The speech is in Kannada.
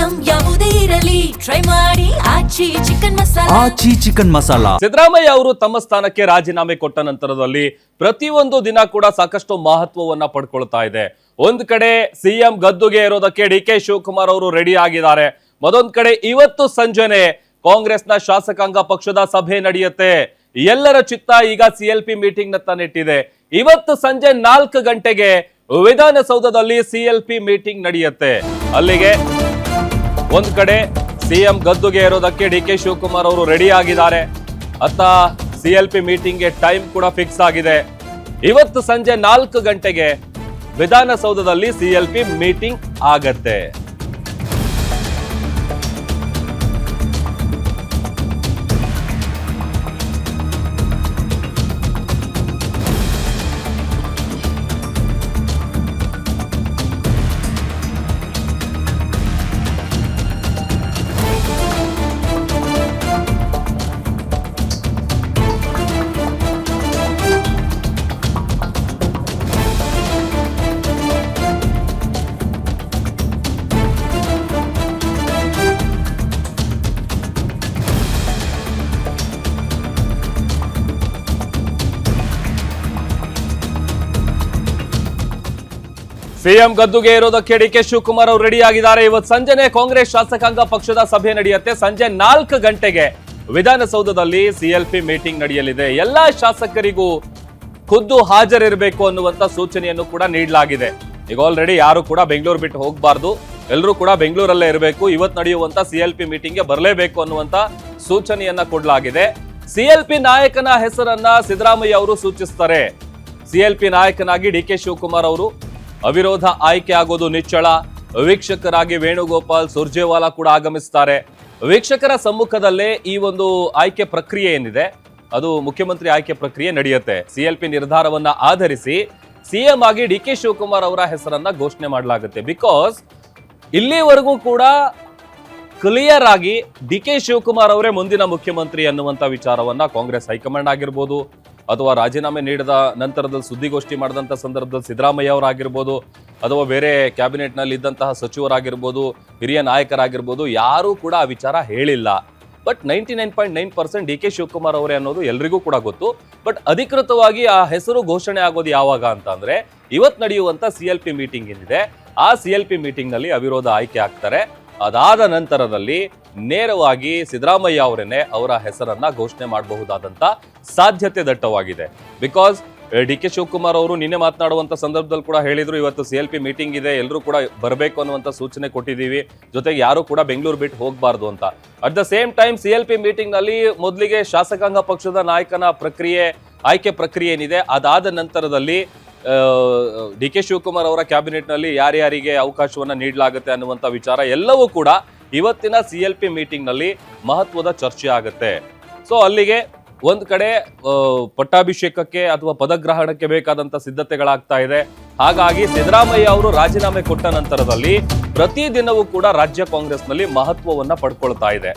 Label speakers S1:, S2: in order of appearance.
S1: ಐಟಂ ಯಾವುದೇ ಇರಲಿ ಟ್ರೈ ಮಾಡಿ ಆಚಿ ಚಿಕನ್ ಮಸಾಲಾ.
S2: ಸಿದ್ದರಾಮಯ್ಯ ಅವರು ತಮ್ಮ ಸ್ಥಾನಕ್ಕೆ ರಾಜೀನಾಮೆ ಕೊಟ್ಟ ನಂತರದಲ್ಲಿ ಪ್ರತಿಯೊಂದು ದಿನ ಕೂಡ ಸಾಕಷ್ಟು ಮಹತ್ವವನ್ನ ಪಡ್ಕೊಳ್ತಾ ಇದೆ. ಒಂದ್ ಕಡೆ ಸಿಎಂ ಗದ್ದುಗೆ ಇರೋದಕ್ಕೆ ಡಿ.ಕೆ. ಶಿವಕುಮಾರ್ ಅವರು ರೆಡಿ ಆಗಿದ್ದಾರೆ. ಮತ್ತೊಂದ್ ಕಡೆ ಇವತ್ತು ಸಂಜೆನೆ ಕಾಂಗ್ರೆಸ್ನ ಶಾಸಕಾಂಗ ಪಕ್ಷದ ಸಭೆ ನಡೆಯುತ್ತೆ. ಎಲ್ಲರ ಚಿತ್ತ ಈಗ ಸಿಎಲ್ಪಿ ಮೀಟಿಂಗ್ ನತ್ತ ನೆಟ್ಟಿದೆ. ಇವತ್ತು ಸಂಜೆ 4 ಗಂಟೆಗೆ ವಿಧಾನಸೌಧದಲ್ಲಿ ಸಿಎಲ್ಪಿ ಮೀಟಿಂಗ್ ನಡೆಯುತ್ತೆ. ಅಲ್ಲಿಗೆ ಒಂದ್ ಕಡೆ ಸಿಎಂ ಗದ್ದುಗೆ ಇರೋದಕ್ಕೆ ಡಿ.ಕೆ. ಶಿವಕುಮಾರ್ ಅವರು ರೆಡಿ ಆಗಿದ್ದಾರೆ. ಅತ್ತ ಸಿಎಲ್ಪಿ ಮೀಟಿಂಗ್ಗೆ ಟೈಮ್ ಕೂಡ ಫಿಕ್ಸ್ ಆಗಿದೆ. ಇವತ್ತು ಸಂಜೆ 4 ಗಂಟೆಗೆ ವಿಧಾನಸೌಧದಲ್ಲಿ ಸಿಎಲ್ಪಿ ಮೀಟಿಂಗ್ ಆಗತ್ತೆ. ಸಿಎಂ ಗದ್ದುಗೆ ಇರೋದಕ್ಕೆ ಡಿ.ಕೆ. ಶಿವಕುಮಾರ್ ಅವರು ರೆಡಿ ಆಗಿದ್ದಾರೆ. ಇವತ್ತು ಸಂಜೆನೆ ಕಾಂಗ್ರೆಸ್ ಶಾಸಕಾಂಗ ಪಕ್ಷದ ಸಭೆ ನಡೆಯುತ್ತೆ. ಸಂಜೆ 4 ಗಂಟೆಗೆ ವಿಧಾನಸೌಧದಲ್ಲಿ ಸಿಎಲ್ಪಿ ಮೀಟಿಂಗ್ ನಡೆಯಲಿದೆ. ಎಲ್ಲಾ ಶಾಸಕರಿಗೂ ಖುದ್ದು ಹಾಜರಿರಬೇಕು ಅನ್ನುವಂತ ಸೂಚನೆಯನ್ನು ಕೂಡ ನೀಡಲಾಗಿದೆ. ಈಗ ಆಲ್ರೆಡಿ ಯಾರು ಕೂಡ ಬೆಂಗಳೂರು ಬಿಟ್ಟು ಹೋಗಬಾರ್ದು, ಎಲ್ಲರೂ ಕೂಡ ಬೆಂಗಳೂರಲ್ಲೇ ಇರಬೇಕು. ಇವತ್ತು ನಡೆಯುವಂತ ಸಿಎಲ್ಪಿ ಮೀಟಿಂಗ್ಗೆ ಬರಲೇಬೇಕು ಅನ್ನುವಂತ ಸೂಚನೆಯನ್ನ ಕೊಡಲಾಗಿದೆ. ಸಿಎಲ್ಪಿ ನಾಯಕನ ಹೆಸರನ್ನ ಸಿದ್ದರಾಮಯ್ಯ ಅವರು ಸೂಚಿಸ್ತಾರೆ. ಸಿಎಲ್ಪಿ ನಾಯಕನಾಗಿ ಡಿ.ಕೆ. ಶಿವಕುಮಾರ್ ಅವರು ಅವಿರೋಧ ಆಯ್ಕೆ ಆಗೋದು ನಿಚ್ಚಳ. ವೀಕ್ಷಕರಾಗಿ ವೇಣುಗೋಪಾಲ್ ಸುರ್ಜೇವಾಲಾ ಕೂಡ ಆಗಮಿಸ್ತಾರೆ. ವೀಕ್ಷಕರ ಸಮ್ಮುಖದಲ್ಲೇ ಈ ಒಂದು ಆಯ್ಕೆ ಪ್ರಕ್ರಿಯೆ ಏನಿದೆ ಅದು ಮುಖ್ಯಮಂತ್ರಿ ಆಯ್ಕೆ ಪ್ರಕ್ರಿಯೆ ನಡೆಯುತ್ತೆ. ಸಿಎಲ್ಪಿ ನಿರ್ಧಾರವನ್ನ ಆಧರಿಸಿ ಸಿಎಂ ಆಗಿ ಡಿ.ಕೆ. ಶಿವಕುಮಾರ್ ಅವರ ಹೆಸರನ್ನ ಘೋಷಣೆ ಮಾಡಲಾಗುತ್ತೆ. ಬಿಕಾಸ್ ಇಲ್ಲಿವರೆಗೂ ಕೂಡ ಕ್ಲಿಯರ್ ಆಗಿ ಡಿ.ಕೆ. ಶಿವಕುಮಾರ್ ಅವರೇ ಮುಂದಿನ ಮುಖ್ಯಮಂತ್ರಿ ಅನ್ನುವಂತ ವಿಚಾರವನ್ನ ಕಾಂಗ್ರೆಸ್ ಹೈಕಮಾಂಡ್ ಆಗಿರ್ಬೋದು ಅಥವಾ ರಾಜೀನಾಮೆ ನೀಡಿದ ನಂತರದಲ್ಲಿ ಸುದ್ದಿಗೋಷ್ಠಿ ಮಾಡಿದಂಥ ಸಂದರ್ಭದಲ್ಲಿ ಸಿದ್ದರಾಮಯ್ಯ ಅವರಾಗಿರ್ಬೋದು ಅಥವಾ ಬೇರೆ ಕ್ಯಾಬಿನೆಟ್ ನಲ್ಲಿ ಇದ್ದಂತಹ ಸಚಿವರಾಗಿರ್ಬೋದು, ಹಿರಿಯ ನಾಯಕರಾಗಿರ್ಬೋದು, ಯಾರೂ ಕೂಡ ಆ ವಿಚಾರ ಹೇಳಿಲ್ಲ. ಬಟ್ 99.9% ಡಿ.ಕೆ. ಶಿವಕುಮಾರ್ ಅವರೇ ಅನ್ನೋದು ಎಲ್ರಿಗೂ ಕೂಡ ಗೊತ್ತು. ಬಟ್ ಅಧಿಕೃತವಾಗಿ ಆ ಹೆಸರು ಘೋಷಣೆ ಆಗೋದು ಯಾವಾಗ ಅಂತ ಅಂದ್ರೆ ಇವತ್ತು ನಡೆಯುವಂತ ಸಿಎಲ್ಪಿ ಮೀಟಿಂಗ್ ಏನಿದೆ ಆ ಸಿಎಲ್ಪಿ ಮೀಟಿಂಗ್ ನಲ್ಲಿ ಅವಿರೋಧ ಆಯ್ಕೆ ಆಗ್ತಾರೆ. ಅದಾದ ನಂತರದಲ್ಲಿ ನೇರವಾಗಿ ಸಿದ್ದರಾಮಯ್ಯ ಅವರೇನೆ ಅವರ ಹೆಸರನ್ನ ಘೋಷಣೆ ಮಾಡಬಹುದಾದಂತ ಸಾಧ್ಯತೆ ದಟ್ಟವಾಗಿದೆ. ಬಿಕಾಸ್ ಡಿ.ಕೆ. ಶಿವಕುಮಾರ್ ಅವರು ನಿನ್ನೆ ಮಾತನಾಡುವಂತ ಸಂದರ್ಭದಲ್ಲಿ ಕೂಡ ಹೇಳಿದ್ರು, ಇವತ್ತು ಸಿಎಲ್ಪಿ ಮೀಟಿಂಗ್ ಇದೆ, ಎಲ್ಲರೂ ಕೂಡ ಬರಬೇಕು ಅನ್ನುವಂತ ಸೂಚನೆ ಕೊಟ್ಟಿದ್ದೀವಿ, ಜೊತೆಗೆ ಯಾರು ಕೂಡ ಬೆಂಗಳೂರು ಬಿಟ್ಟು ಹೋಗಬಾರ್ದು ಅಂತ. At the same time CLP meeting ನಲ್ಲಿ ಮೊದಲಿಗೆ ಶಾಸಕಾಂಗ ಪಕ್ಷದ ನಾಯಕನ ಪ್ರಕ್ರಿಯೆ, ಆಯ್ಕೆ ಪ್ರಕ್ರಿಯೆ ಏನಿದೆ ಅದಾದ ನಂತರದಲ್ಲಿ ಡಿ.ಕೆ. ಶಿವಕುಮಾರ್ ಅವರ ಕ್ಯಾಬಿನೆಟ್ ನಲ್ಲಿ ಯಾರ್ಯಾರಿಗೆ ಅವಕಾಶವನ್ನ ನೀಡಲಾಗುತ್ತೆ ಅನ್ನುವಂತ ವಿಚಾರ ಎಲ್ಲವೂ ಕೂಡ ಇವತ್ತಿನ ಸಿಎಲ್ಪಿ ಮೀಟಿಂಗ್ ನಲ್ಲಿ ಮಹತ್ವದ ಚರ್ಚೆ ಆಗುತ್ತೆ. ಸೊ ಅಲ್ಲಿಗೆ ಒಂದ್ ಕಡೆ ಪಟ್ಟಾಭಿಷೇಕಕ್ಕೆ ಅಥವಾ ಪದಗ್ರಹಣಕ್ಕೆ ಬೇಕಾದಂತ ಸಿದ್ಧತೆಗಳಾಗ್ತಾ ಇದೆ. ಹಾಗಾಗಿ ಸಿದ್ದರಾಮಯ್ಯ ಅವರು ರಾಜೀನಾಮೆ ಕೊಟ್ಟ ನಂತರದಲ್ಲಿ ಪ್ರತಿ ದಿನವೂ ಕೂಡ ರಾಜ್ಯ ಕಾಂಗ್ರೆಸ್ ನಲ್ಲಿ ಮಹತ್ವವನ್ನ ಪಡ್ಕೊಳ್ತಾ ಇದೆ.